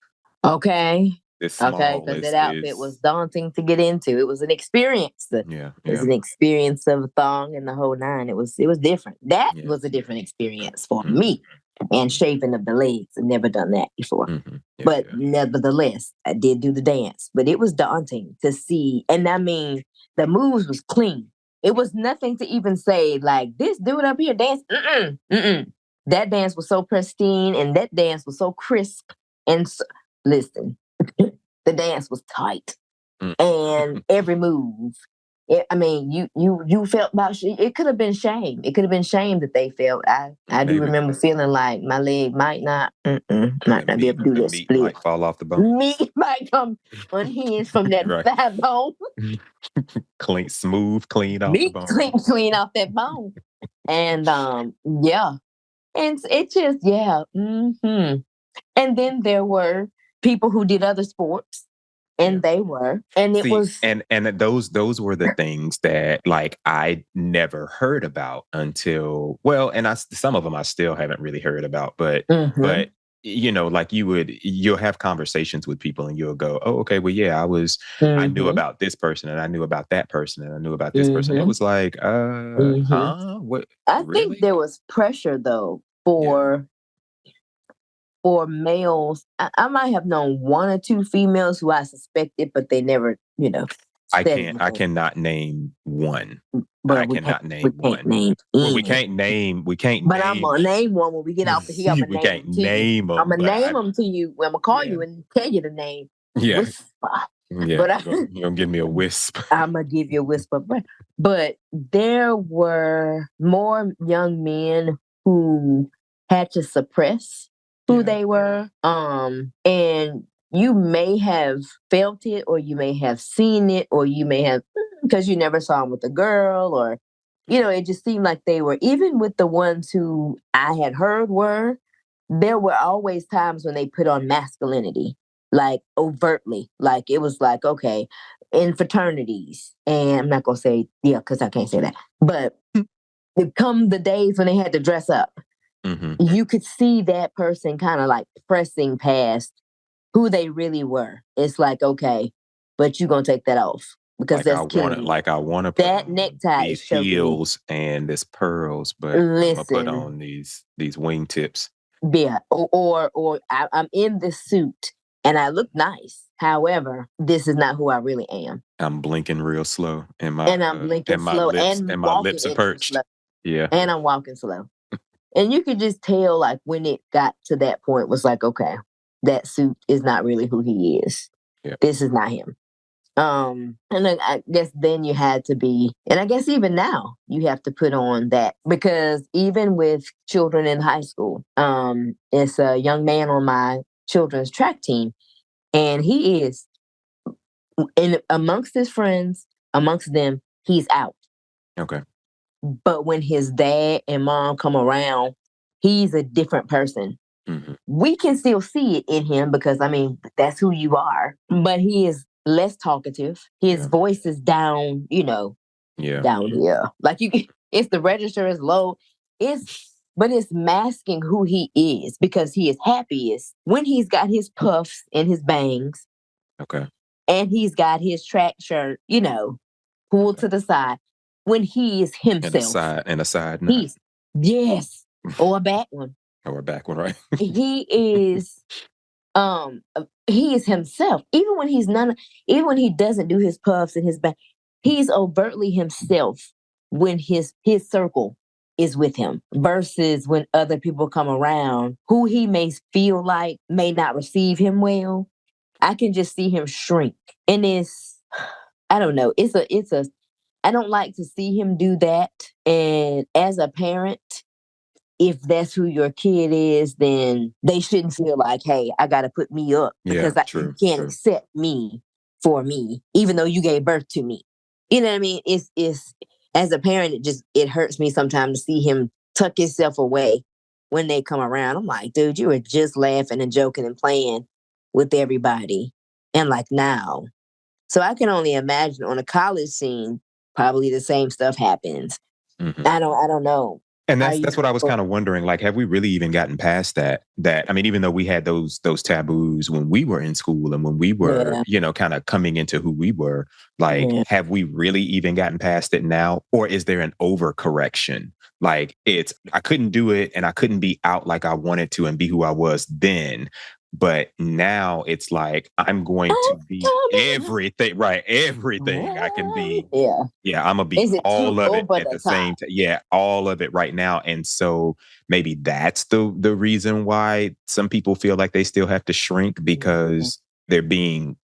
Okay. Because that outfit was daunting to get into. It was an experience. It was an experience of a thong and the whole nine. It was different. That was a different experience for me. and shaving of the legs. I've never done that before. But nevertheless, I did do the dance. But it was daunting to see. And I mean, the moves was clean. It was nothing to even say, like, this dude up here dance. That dance was so pristine and that dance was so crisp. And listen, the dance was tight. And every move. I mean, you felt about it could have been shame. It could have been shame that they felt. I do remember feeling like my leg might not be able to do this split.
Might fall off the bone.
Meat might come unhinged from that thigh bone.
Clean off the bone.
Clean off that bone. And yeah. And it just, yeah. And then there were people who did other sports. And they were, and it was,
and those were the things that like I never heard about until and some of them I still haven't really heard about, but you know, like you'll have conversations with people and you'll go, oh, okay, well, yeah, I knew about this person and I knew about that person and I knew about this person. It was like, what?
I think there was pressure though for males. I might have known one or two females who I suspected, but they never, you know.
I cannot name one.
But
I cannot name one. We can't name.
But I'm gonna name one when we get off the here.
We can't name them.
I'm gonna name them to you. I'm gonna call you and tell you the name.
Yeah.
Whisper.
Yeah.
But
you're gonna give me a wisp.
I'm gonna give you a whisper. But there were more young men who had to suppress who they were. And you may have felt it, or you may have seen it, or you may have, because you never saw them with a girl, or, you know, it just seemed like they were, even with the ones who I had heard there were always times when they put on masculinity, like overtly, like it was like, okay, in fraternities, and I'm not going to say, because I can't say that, but it come the days when they had to dress up. You could see that person kind of like pressing past who they really were. It's like, okay, but you're going to take that off because that's killing you.
I want to put
that necktie
these heels and this pearls, but I'm going to put on these wingtips.
Yeah, or I'm in this suit and I look nice. However, this is not who I really am.
I'm blinking real slow, and
I'm blinking slow, and
my lips are perched.
Slow.
Yeah,
and I'm walking slow. And you could just tell, like, when it got to that point, was like, okay, that suit is not really who he is. Yeah. This is not him. And I guess then you had to be, and I guess even now you have to put on that, because even with children in high school, it's a young man on my children's track team, and he is, amongst his friends, amongst them, he's out.
Okay.
But when his dad and mom come around, he's a different person. We can still see it in him because, I mean, that's who you are. But he is less talkative. His voice is down, down here. Like if the register is low, but it's masking who he is, because he is happiest when he's got his puffs and his bangs.
Okay.
And he's got his track shirt, pulled to the side. When he is himself.
And a side knot.
Yes. Or a back one.
Or a back one, right?
He is himself. Even when he doesn't do his puffs and his back, he's overtly himself when his circle is with him, versus when other people come around who he may feel like may not receive him well. I can just see him shrink. And I don't know. I don't like to see him do that. And as a parent, if that's who your kid is, then they shouldn't feel like, hey, I got to put me up because you can't accept me for me, even though you gave birth to me. You know what I mean? It's as a parent, it hurts me sometimes to see him tuck himself away when they come around. I'm like, dude, you were just laughing and joking and playing with everybody. And like now. So I can only imagine on a college scene, probably the same stuff happens. I don't know.
And that's what I was kind of wondering. Like, have we really even gotten past that? I mean, even though we had those taboos when we were in school and when we were, kind of coming into who we were, like, have we really even gotten past it now? Or is there an overcorrection? Like, I couldn't do it and I couldn't be out like I wanted to and be who I was then. But now it's like, I'm going to be everything, right? Everything I can be.
Yeah.
Yeah, I'm going to be all of it at the same time. Yeah, all of it right now. And so maybe that's the reason why some people feel like they still have to shrink, because they're being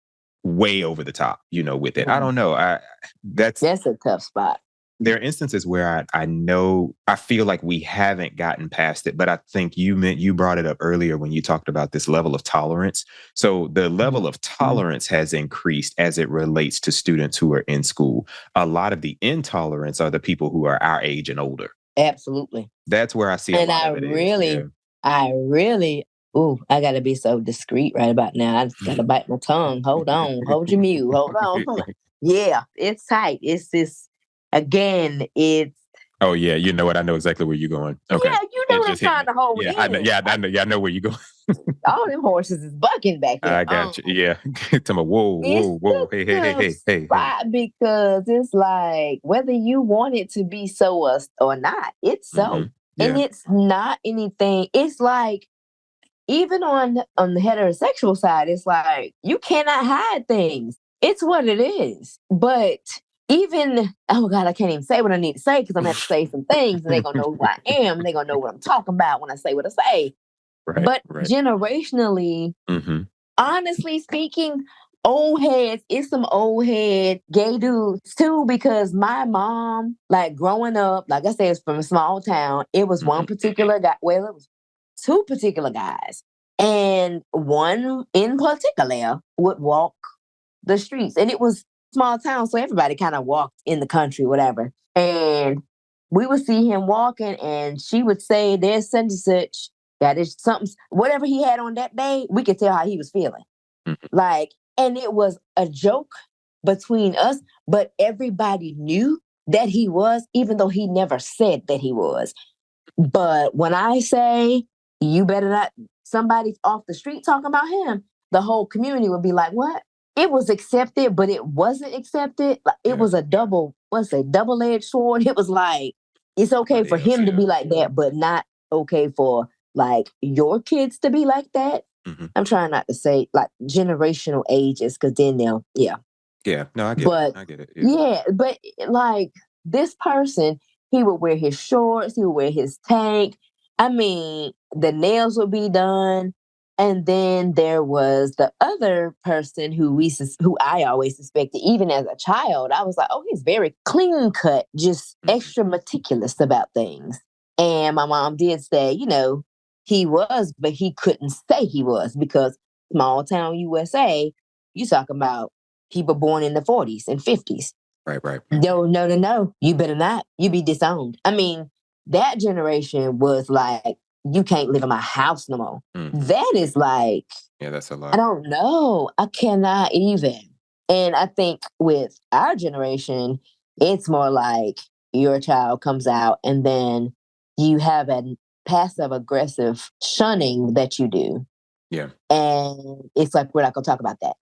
way over the top, with it. I don't know. That's
a tough spot.
There are instances where I feel like we haven't gotten past it, but I think you brought it up earlier when you talked about this level of tolerance. So the level of tolerance has increased as it relates to students who are in school. A lot of the intolerance are the people who are our age and older.
Absolutely.
That's where I see a lot of it.
I really, I got to be so discreet right about now. I just got to bite my tongue. Hold on. Hold your mute. Hold on. Yeah, it's tight. It's this. Again, it's.
Oh yeah, you know what? I know exactly where you're going. Okay.
Yeah, you know what I'm trying to hold in.
I know where you're going.
All them horses is bucking back there.
I got you. Yeah. Tell me, whoa. Hey.
Because it's like, whether you want it to be so or not, it's so. Yeah. And it's not anything. It's like, even on the heterosexual side, it's like, you cannot hide things. It's what it is. But even, oh God, I can't even say what I need to say because I'm going to have to say some things and they're going to know who I am. And they're going to know what I'm talking about when I say what I say.
Right,
but generationally, honestly speaking, old heads, it's some old head gay dudes too, because my mom, like growing up, like I said, it's from a small town. It was one particular guy. Well, it was two particular guys. And one in particular would walk the streets. And it was small town, so everybody kind of walked in the country, whatever. And we would see him walking, and she would say, "There's such and such. That is something." Whatever he had on that day, we could tell how he was feeling. Like, and it was a joke between us, but everybody knew that he was, even though he never said that he was. But when I say, you better not, somebody off the street talking about him, the whole community would be like, what? It was accepted, but it wasn't accepted. It was a double-edged sword. It was like, it's okay for him to be like that, but not okay for like your kids to be like that. I'm trying not to say like generational ages, because then they'll,
Yeah, no, I get it.
Yeah, but like this person, he would wear his shorts, he would wear his tank. I mean, the nails would be done. And then there was the other person who I always suspected, even as a child. I was like, oh, he's very clean cut, just extra meticulous about things. And my mom did say, he was, but he couldn't say he was, because small town USA, you talking about people born in the 40s and 50s.
Right.
No. You better not. You be disowned. I mean, that generation was like, you can't live in my house no more. That is like,
that's a lot.
I don't know. I cannot even. And I think with our generation, it's more like your child comes out and then you have a passive aggressive shunning that you do.
Yeah.
And it's like, we're not going to talk about that.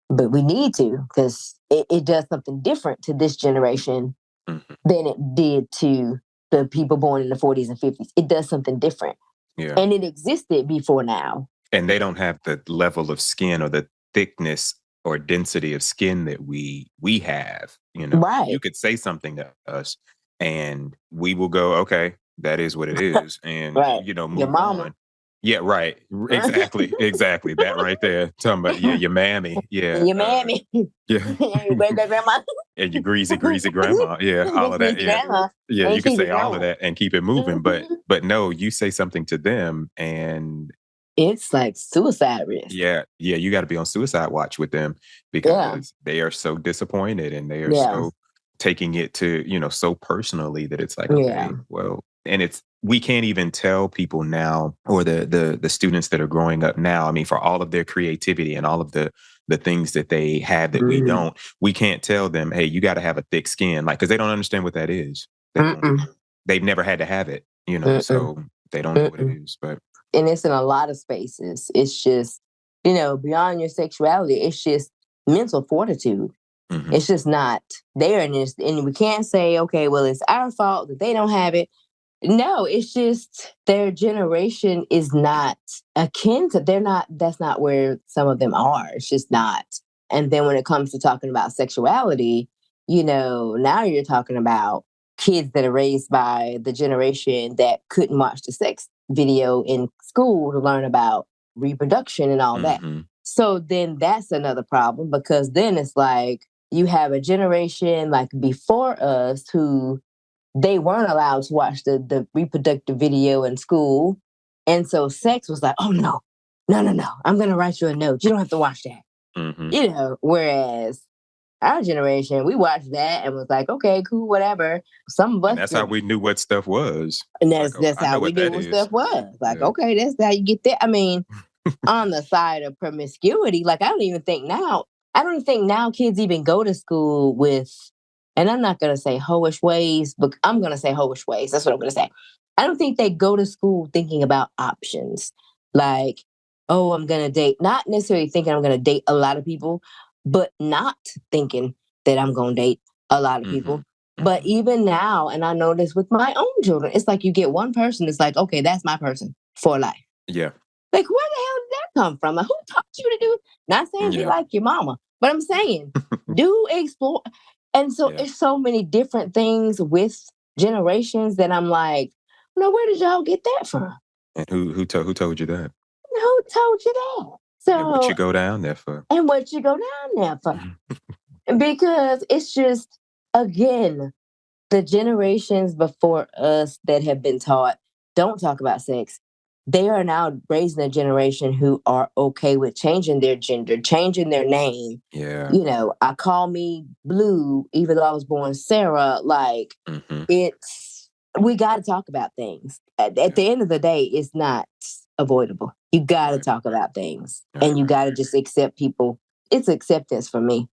But we need to, because it does something different to this generation than it did to the people born in the 40s and 50s. It does something different.
Yeah.
And it existed before now.
And they don't have the level of skin or the thickness or density of skin that we have.
Right.
You could say something to us and we will go, okay, that is what it is. And,
right.
Move
your mama.
on. Yeah, right. Exactly. That right there. Talking about, your mammy. Yeah.
Your mammy.
Yeah.
Your great-grandma.
And your greasy grandma. Yeah. All of that. Yeah.
Grandma.
Yeah. You can say all of that and keep it moving. But no, you say something to them and
it's like suicide risk.
Yeah. You got to be on suicide watch with them, because they are so disappointed and they are so taking it to, so personally that it's like, okay, well, and we can't even tell people now, or the students that are growing up now. I mean, for all of their creativity and all of the things that they have that we don't, we can't tell them, hey, you got to have a thick skin, like, because they don't understand what that is. They've never had to have it. so they don't know what it is. But
and it's in a lot of spaces. It's just, beyond your sexuality, it's just mental fortitude. It's just not there. And we can't say, okay, well, it's our fault that they don't have it. No, it's just their generation is not akin to, that's not where some of them are. It's just not. And then when it comes to talking about sexuality, now you're talking about kids that are raised by the generation that couldn't watch the sex video in school to learn about reproduction and all that. So then that's another problem, because then it's like you have a generation like before us who they weren't allowed to watch the reproductive video in school. And so sex was like, oh, no, I'm going to write you a note. You don't have to watch that. Whereas our generation, we watched that and was like, okay, cool, whatever. Some of us.
And that's how we knew what stuff was.
And that's how we knew what stuff was. Like, okay, that's how you get that. I mean, on the side of promiscuity, like, I don't even think now kids even go to school with, and I'm not going to say hoish ways, but I'm going to say hoish ways. That's what I'm going to say. I don't think they go to school thinking about options. Like, oh, I'm going to date, not necessarily thinking I'm going to date a lot of people, but not thinking that I'm going to date a lot of people. But even now, and I know this with my own children, it's like you get one person, it's like, okay, that's my person for life.
Yeah.
Like, where the hell did that come from? Like, who taught you to do? Not saying be like your mama, but I'm saying do explore. And so it's so many different things with generations that I'm like, where did y'all get that from?
And who told you that?
Who told you that? So
and what you go down there for?
Because it's just, again, the generations before us that have been taught, don't talk about sex. They are now raising a generation who are okay with changing their gender, changing their name.
Yeah.
I call me Blue, even though I was born Sarah. Like, we got to talk about things. At the end of the day, it's not avoidable. You got to talk about things. And you got to just accept people. It's acceptance for me.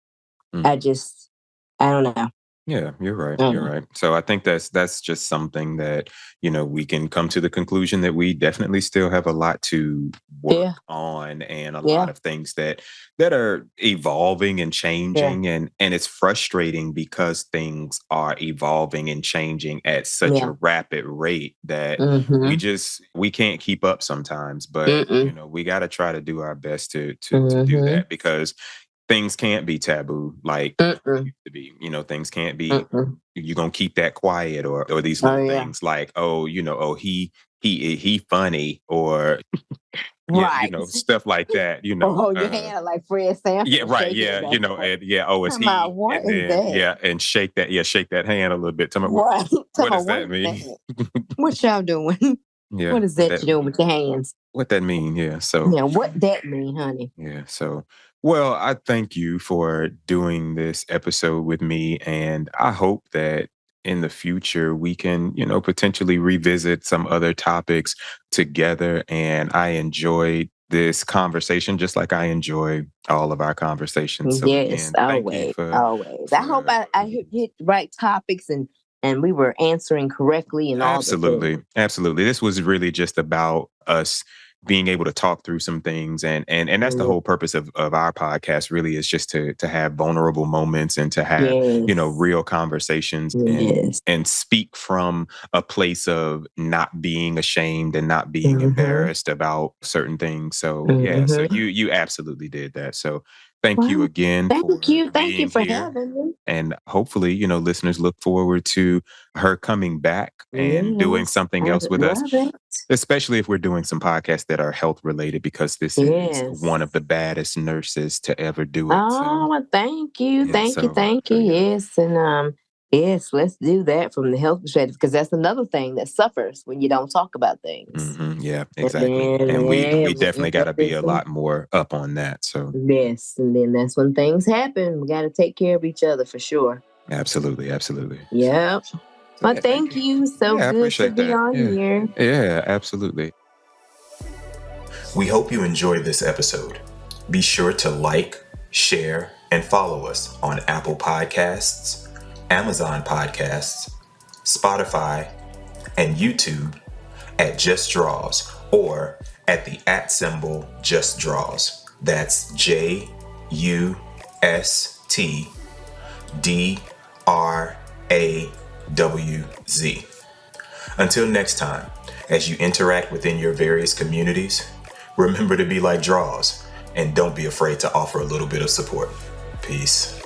I don't know.
Yeah, you're right. You're right. So I think that's just something that, we can come to the conclusion that we definitely still have a lot to work on, and a lot of things that are evolving and changing. And it's frustrating because things are evolving and changing at such a rapid rate that we can't keep up sometimes. But, we got to try to do our best to do that, because things can't be taboo like they used to be. Things can't be. You're gonna keep that quiet, or these little things like, he funny, or stuff like that.
Hold your hand like Fred Sanford.
Yeah, right. Yeah, it's he.
And then,
and shake that hand a little bit. Tell me what does that mean?
What y'all doing?
Yeah,
what is that you're doing with your hands?
What that mean? Yeah. So
what that mean, honey?
Yeah. So, well, I thank you for doing this episode with me, and I hope that in the future we can, potentially revisit some other topics together. And I enjoyed this conversation just like I enjoy all of our conversations. So
yes, always. I hope I hit the right topics and we were answering correctly and all.
Absolutely. This was really just about us being able to talk through some things, and that's the whole purpose of our podcast. Really, is just to have vulnerable moments and to have real conversations and speak from a place of not being ashamed and not being embarrassed about certain things. So so you absolutely did that. So thank you again.
Thank you for having me.
And hopefully, listeners look forward to her coming back and doing something else with us, especially if we're doing some podcasts that are health related, because this is one of the baddest nurses to ever do it.
Thank you. Thank you. Yes. And yes, let's do that from the health perspective, because that's another thing that suffers when you don't talk about things.
Yeah, exactly. And we definitely got to be a lot more up on that. So
yes, and then that's when things happen. We got to take care of each other for sure.
Absolutely.
Yep. Well, thank you. So good to be on here.
Yeah, absolutely. We hope you enjoyed this episode. Be sure to like, share, and follow us on Apple Podcasts, Amazon Podcasts, Spotify, and YouTube at Just Draws or at the @ Just Draws. That's JUSTDRAWZ. Until next time, as you interact within your various communities, remember to be like Draws and don't be afraid to offer a little bit of support. Peace.